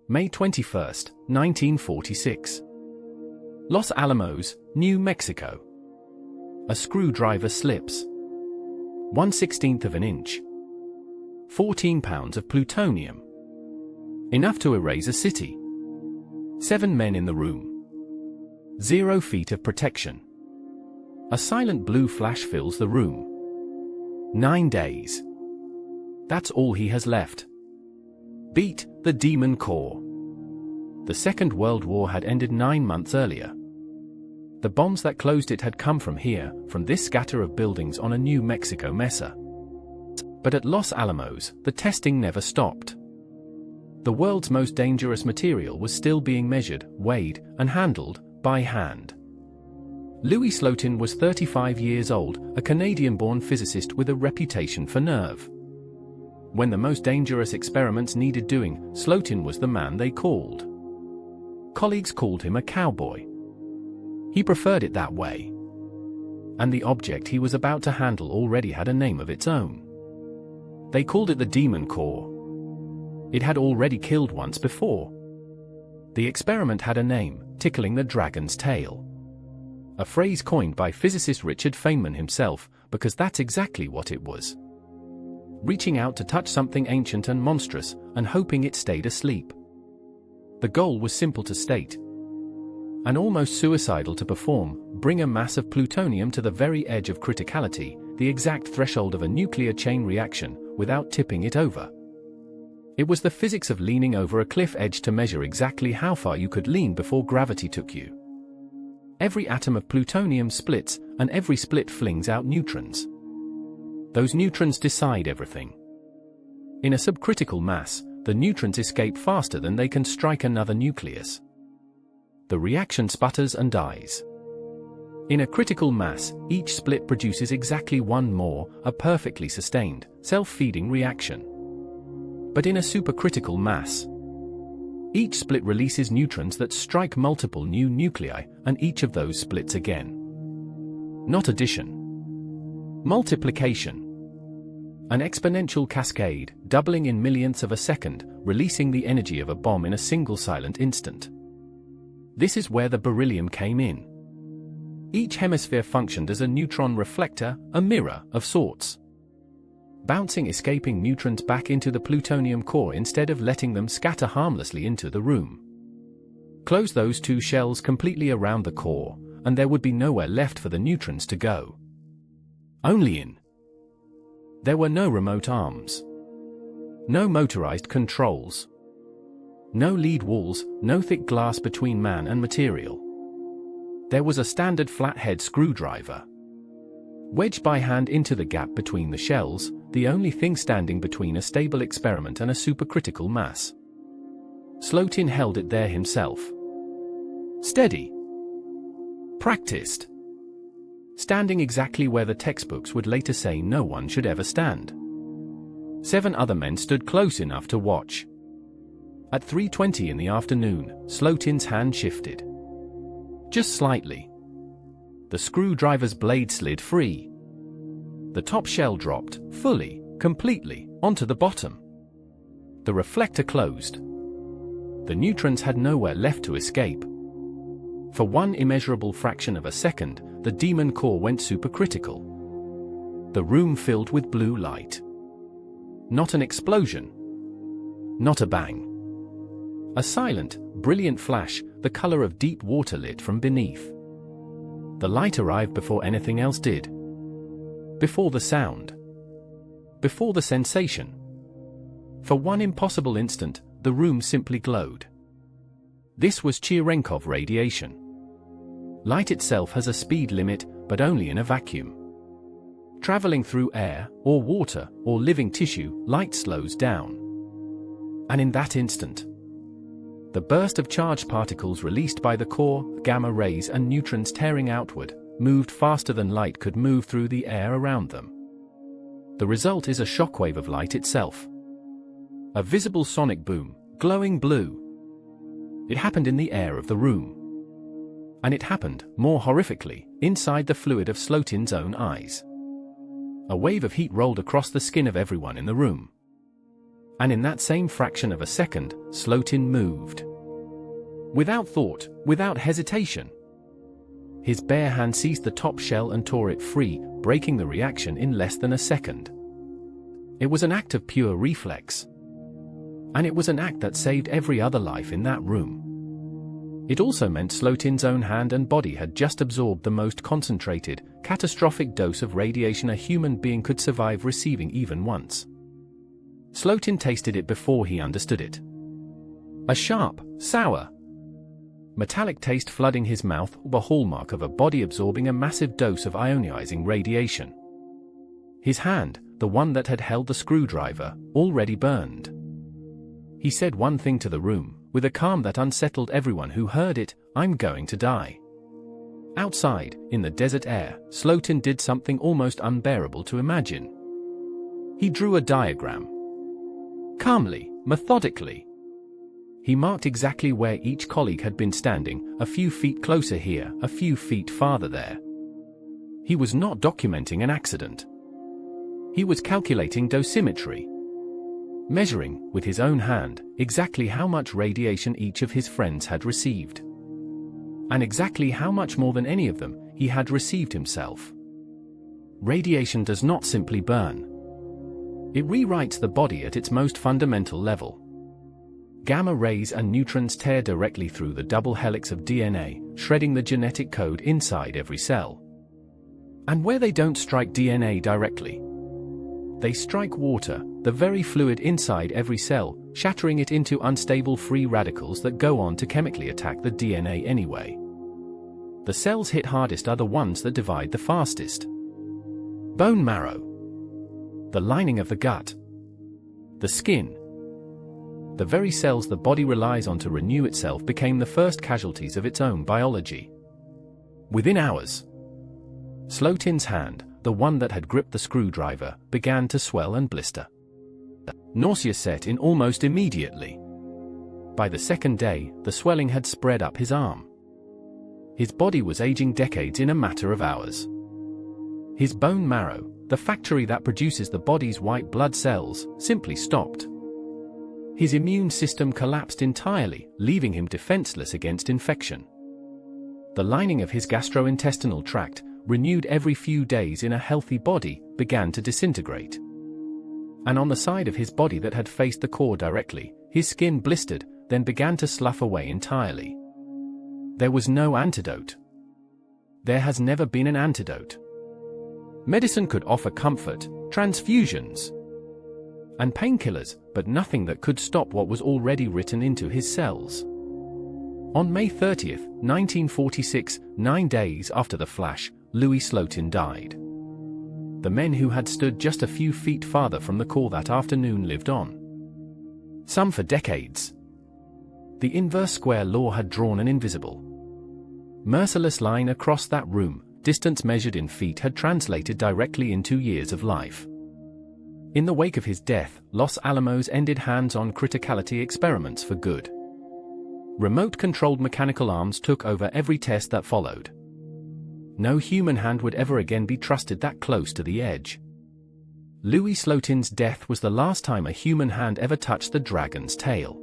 May 21, 1946. Los Alamos, New Mexico. A screwdriver slips. 1/16 of an inch. 14 pounds of plutonium. Enough to erase a city. 7 men in the room. 0 feet of protection. A silent blue flash fills the room. 9 days. That's all he has left. Beat the demon core. The Second World War had ended 9 months earlier. The bombs that closed it had come from here, from this scatter of buildings on a New Mexico mesa. But at Los Alamos, the testing never stopped. The world's most dangerous material was still being measured, weighed, and handled by hand. Louis Slotin was 35 years old, a Canadian-born physicist with a reputation for nerve. When the most dangerous experiments needed doing, Slotin was the man they called. Colleagues called him a cowboy. He preferred it that way. And the object he was about to handle already had a name of its own. They called it the demon core. It had already killed once before. The experiment had a name, Tickling the Dragon's Tail. A phrase coined by physicist Richard Feynman himself, because that's exactly what it was. Reaching out to touch something ancient and monstrous, and hoping it stayed asleep. The goal was simple to state. And almost suicidal to perform: bring a mass of plutonium to the very edge of criticality, the exact threshold of a nuclear chain reaction, without tipping it over. It was the physics of leaning over a cliff edge to measure exactly how far you could lean before gravity took you. Every atom of plutonium splits, and every split flings out neutrons. Those neutrons decide everything. In a subcritical mass, the neutrons escape faster than they can strike another nucleus. The reaction sputters and dies. In a critical mass, each split produces exactly one more, a perfectly sustained, self-feeding reaction. But in a supercritical mass, each split releases neutrons that strike multiple new nuclei, and each of those splits again. Not addition. Multiplication. An exponential cascade, doubling in millionths of a second, releasing the energy of a bomb in a single silent instant. This is where the beryllium came in. Each hemisphere functioned as a neutron reflector, a mirror of sorts. Bouncing escaping neutrons back into the plutonium core instead of letting them scatter harmlessly into the room. Close those two shells completely around the core, and there would be nowhere left for the neutrons to go. Only in. There were no remote arms. No motorized controls. No lead walls, no thick glass between man and material. There was a standard flathead screwdriver. Wedged by hand into the gap between the shells, the only thing standing between a stable experiment and a supercritical mass. Slotin held it there himself. Steady. Practiced. Standing exactly where the textbooks would later say no one should ever stand. 7 other men stood close enough to watch. At 3:20 in the afternoon, Slotin's hand shifted. Just slightly. The screwdriver's blade slid free. The top shell dropped, fully, completely, onto the bottom. The reflector closed. The neutrons had nowhere left to escape. For one immeasurable fraction of a second, the demon core went supercritical. The room filled with blue light. Not an explosion. Not a bang. A silent, brilliant flash, the color of deep water lit from beneath. The light arrived before anything else did. Before the sound. Before the sensation. For one impossible instant, the room simply glowed. This was Cherenkov radiation. Light itself has a speed limit, but only in a vacuum. Traveling through air, or water, or living tissue, light slows down. And in that instant, the burst of charged particles released by the core, gamma rays and neutrons tearing outward, moved faster than light could move through the air around them. The result is a shockwave of light itself. A visible sonic boom, glowing blue. It happened in the air of the room. And it happened, more horrifically, inside the fluid of Slotin's own eyes. A wave of heat rolled across the skin of everyone in the room. And in that same fraction of a second, Slotin moved. Without thought, without hesitation. His bare hand seized the top shell and tore it free, breaking the reaction in less than a second. It was an act of pure reflex. And it was an act that saved every other life in that room. It also meant Slotin's own hand and body had just absorbed the most concentrated, catastrophic dose of radiation a human being could survive receiving even once. Slotin tasted it before he understood it. A sharp, sour, metallic taste flooding his mouth, the hallmark of a body absorbing a massive dose of ionizing radiation. His hand, the one that had held the screwdriver, already burned. He said one thing to the room, with a calm that unsettled everyone who heard it: "I'm going to die." Outside, in the desert air, Slotin did something almost unbearable to imagine. He drew a diagram. Calmly, methodically. He marked exactly where each colleague had been standing, a few feet closer here, a few feet farther there. He was not documenting an accident. He was calculating dosimetry. Measuring, with his own hand, exactly how much radiation each of his friends had received. And exactly how much more than any of them he had received himself. Radiation does not simply burn. It rewrites the body at its most fundamental level. Gamma rays and neutrons tear directly through the double helix of DNA, shredding the genetic code inside every cell. And where they don't strike DNA directly, they strike water, the very fluid inside every cell, shattering it into unstable free radicals that go on to chemically attack the DNA anyway. The cells hit hardest are the ones that divide the fastest. Bone marrow, the lining of the gut, the skin. The very cells the body relies on to renew itself became the first casualties of its own biology. Within hours, Slotin's hand, the one that had gripped the screwdriver, began to swell and blister. Nausea set in almost immediately. By the second day, the swelling had spread up his arm. His body was aging decades in a matter of hours. His bone marrow, the factory that produces the body's white blood cells, simply stopped. His immune system collapsed entirely, leaving him defenseless against infection. The lining of his gastrointestinal tract, renewed every few days in a healthy body, began to disintegrate. And on the side of his body that had faced the core directly, his skin blistered, then began to slough away entirely. There was no antidote. There has never been an antidote. Medicine could offer comfort, transfusions, and painkillers, but nothing that could stop what was already written into his cells. On May 30th, 1946, 9 days after the flash, Louis Slotin died. The men who had stood just a few feet farther from the core that afternoon lived on. Some for decades. The inverse square law had drawn an invisible, merciless line across that room. Distance measured in feet had translated directly into years of life. In the wake of his death, Los Alamos ended hands-on criticality experiments for good. Remote-controlled mechanical arms took over every test that followed. No human hand would ever again be trusted that close to the edge. Louis Slotin's death was the last time a human hand ever touched the dragon's tail.